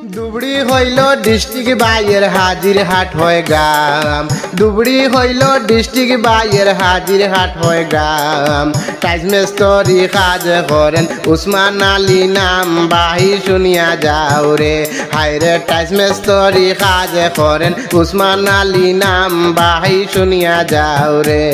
দুবড়ি হইল ডিস্ট্রিক্ট বাইয়ের হাজির হাট হয় গ্রাম। দুবড়ি হইল ডিস্ট্রিক্ট বাইয়ের হাজির হাট হয় গ্রাম। টাইজ মেস্তরি কাজ করেন উসমান আলী নাম বাহি শুনিয়া যাও রে। হায়রে টাইজ মেস্তরি কাজ করেন উসমান আলী নাম বাহি শুনিয়া যাও রে।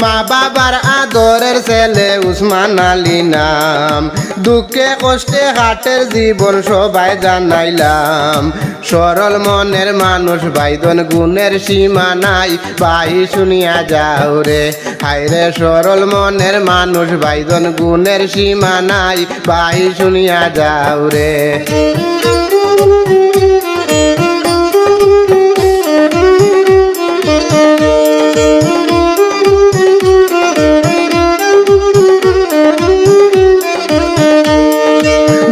মা বাবার আদরের ছেলে উসমান আলী নাম। দুঃখে কষ্টে হাটের জীবন সবাই জানাইলাম। সরল মনের মানুষ ভাইদন গুণের সীমা নাই ভাই শুনিয়া যাও রে। হায়রে সরল মনের মানুষ ভাইদন গুণের সীমা নাই ভাই শুনিয়া যাও রে।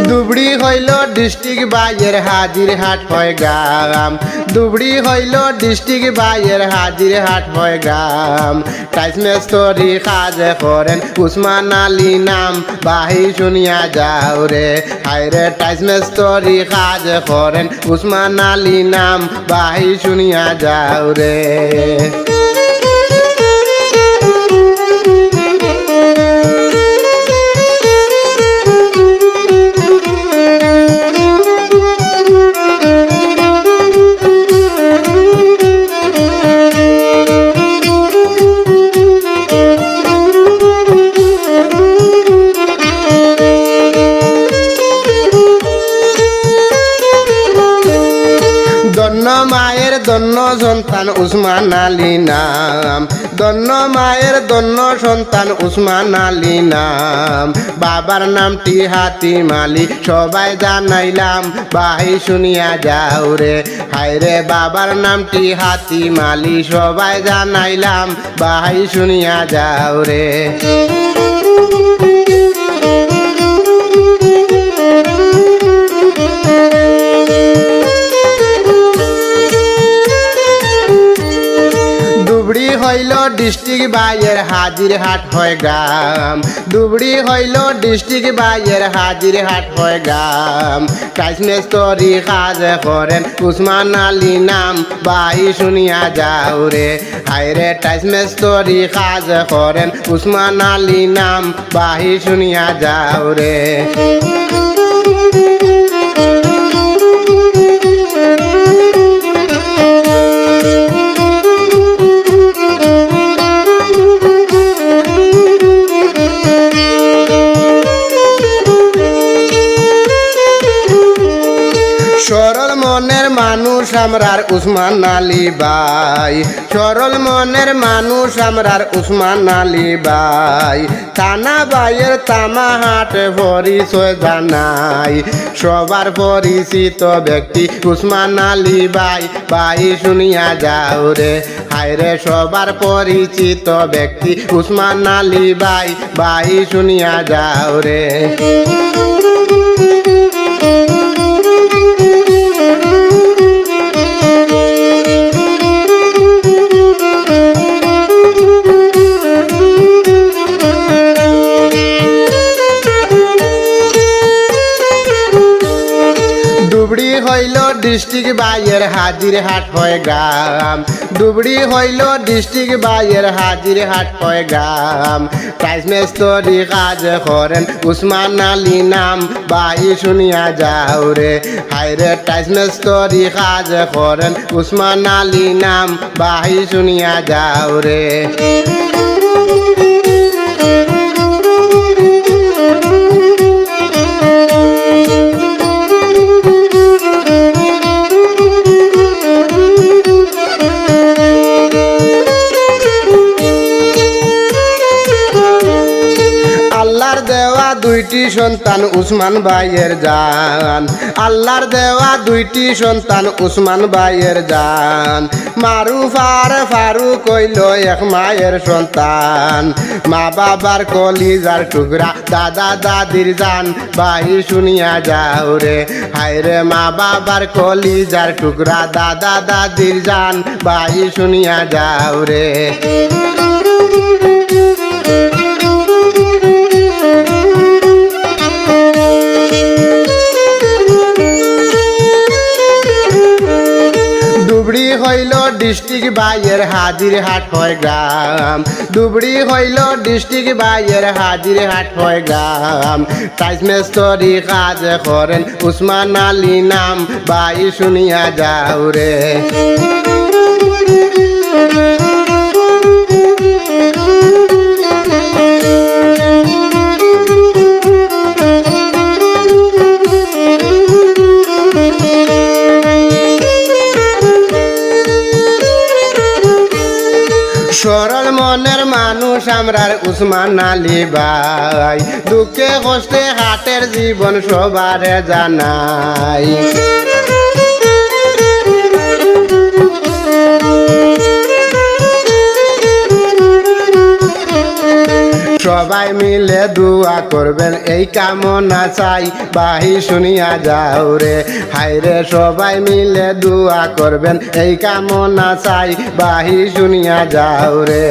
দুবড়ি হইল ডিস্ট্রিক্ট বাইয়ের হাজির হাট হয় গ্রাম। দুবড়ি হইল ডিস্ট্রিক্ট বাইয়ের হাজির হাট হয় গ্রাম। টাইজ মেস্তরি কাজ করেন উসমান আলী নাম বাহি শুনিয়া যাও রে। হায়রে টাইজ মেস্তরি কাজ করেন উসমান আলী নাম বাহি শুনিয়া যাও রে। দন্ন মায়ের দন্ন সন্তান উসমান আলী নাম। দন্ন মায়ের দন্ন সন্তান উসমান আলী নাম। বাবার নামটি হাতিম আলী সবাই জানাইলাম ভাই শুনিয়া যাও রে। হায়রে বাবার নামটি হাতিম আলী সবাই জানাইলাম ভাই শুনিয়া যাও রে। দুবড়ি হইল ডিস্ট্রিক্ট বাইয়ের হাজির হাট হয় গ্রাম। দুবড়ি হইল ডিস্ট্রিক্ট বাইয়ের হাজির হাট হয় গ্রাম। টাইজ মেস্তরি কাজ করেন উসমান আলী নাম বাহি শুনিয়া যাও রে। হায়রে টাইজ মেস্তরি কাজ করেন উসমান আলী নাম বাহি শুনিয়া যাও রে। সরল মনের মানুষ আমরার উসমান আলী ভাই। সরল মনের মানুষ আমরার উসমান আলী ভাই। থানা বাইয়ের তামা হাট পরিচয় জানাই। সবার পরিচিত ব্যক্তি উসমান আলী ভাই ভাই শুনিয়া যাও রে। হায়রে সবার পরিচিত ব্যক্তি উসমান আলী ভাই ভাই শুনিয়া যাও রে। দুবড়ি হইল ডিস্ট্রিক্ট বাইয়ের হাজির হাট হয় গ্রাম। দুবড়ি হইল ডিস্ট্রিক্ট বাইয়ের হাজির হাট হয় গ্রাম। টাইজ মেস্তরি কাজ করেন উসমান আলী নাম বাহি শুনিয়া যাও রে। হায়রে টাইজ মেস্তরি কাজ করেন উসমান আলী নাম বাহি শুনিয়া যাও রে। আল্লাহর দেওয়া দুইটি সন্তান সন্তান উসমান ভাইয়ের জান, আল্লাহর দেওয়া দুইটি সন্তান উসমান ভাইয়ের জান। মারুফ আর ফারুক হইল এক মায়ের সন্তান, মা বাবার কলিজার টুকরা দাদা দাদির জান। ভাই শুনিয়া যাও রে, হায় রে মা বাবার কলিজার টুকরা দাদা দাদির জান। ভাই শুনিয়া যাও রে। দুবড়ি হইল ডিস্ট্রিক্ট বাইয়ের হাজিরহাট হয় গ্রাম, দুবড়ি হইল ডিস্ট্রিক্ট বাইয়ের হাজিরহাট হয় গ্রাম। টাইস মেস্তরি কাজ করেন উসমান আলী নাম। ভাই শুনিয়া যাও রে। সরল মনের মানুষ আমরার উসমান আলী ভাই, দুঃখে কষ্টে হাটের জীবন সবারে জানাই। সবাই মিলে দোয়া করবেন এই কামনা চাই। ভাই শুনিয়া যাও রে, হায় রে সবাই মিলে দোয়া করবেন এই কামনা চাই। ভাই শুনিয়া যাও রে।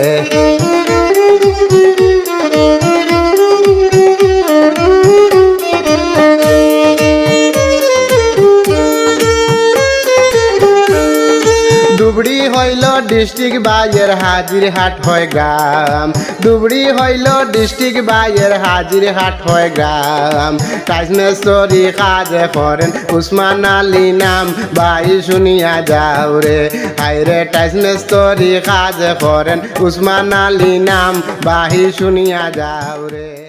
দুবড়ি হইল ডিস্ট্রিক্ট বাইয়ের হাজিরহাট হয় গ্রাম, দুবড়ি হইল ডিস্ট্রিক্ট বাইয়ের হাজিরহাট হয় গ্রাম। টাইস মেস্তরি কাজ করেন উসমান আলী নাম। ভাই শুনিয়া যাও রে, হায় রে টাইস মেস্তরি কাজ করেন উসমান আলী নাম। ভাই শুনিয়া যাও রে।